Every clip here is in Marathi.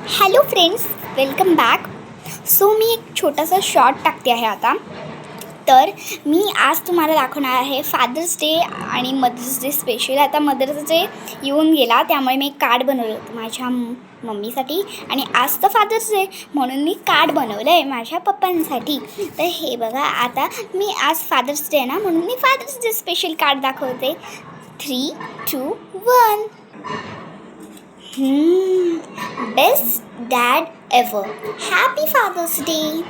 Hello friends, welcome back. So मी एक छोटासा शॉर्ट टाकते आहे आता. तर मी आज तुम्हाला दाखवणार आहे फादर्स डे आणि मदर्स डे स्पेशल. आता मदर्स डे येऊन गेला, त्यामुळे मी एक कार्ड बनवलं होतं माझ्या मम्मीसाठी. आणि आज तर फादर्स डे म्हणून मी कार्ड बनवलं आहे माझ्या पप्पांसाठी. तर हे बघा, आता मी आज फादर्स डे ना, म्हणून मी फादर्स डे स्पेशल कार्ड दाखवते. 3, 2, 1. Best dad ever. Happy Father's Day.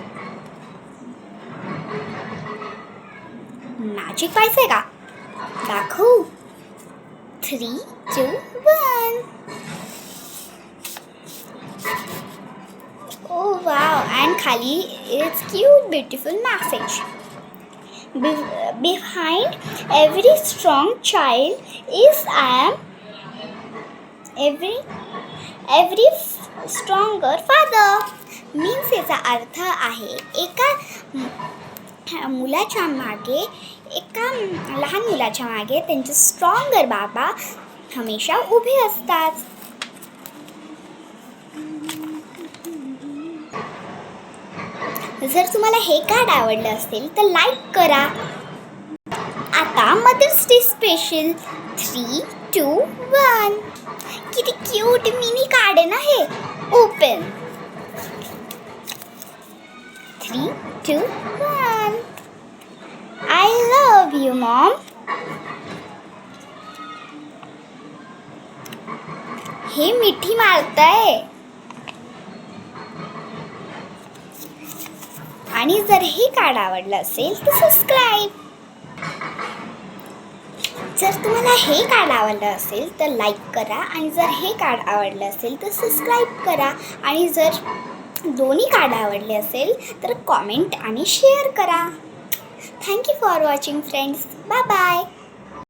Magic व्हायचंय का? दाखवू. 3, 2, 1. Oh wow, and खाली it's cute beautiful message. Behind every strong child is every stronger father. Means याचा अर्थ आहे एका मुलाच्या मागे, एका लहान मुलाच्या मागे त्यांचे स्ट्रॉंगर बाबा हमेशा उभे असतात. जर तुम्हाला हे कार्ड आवडलं असेल तर लाईक करा. आता मदर्स डे स्पेशल 3, 2, 1. किती क्यूट मिनी कार्ड आहे ना हे. Open. 3, 2, 1. I love you mom. हे मिठी मारताय. आणि जर हे कार्ड आवडलं असेल तर सबस्क्राईब. जर तुम्हाला हे कार्ड आवडलं असेल तर लाईक करा. आणि जर हे कार्ड आवडलं असेल तर सबस्क्राईब करा. आणि जर दोन्ही कार्ड आवडले असेल तर कॉमेंट आणि शेअर करा. Thank you for watching friends. Bye bye.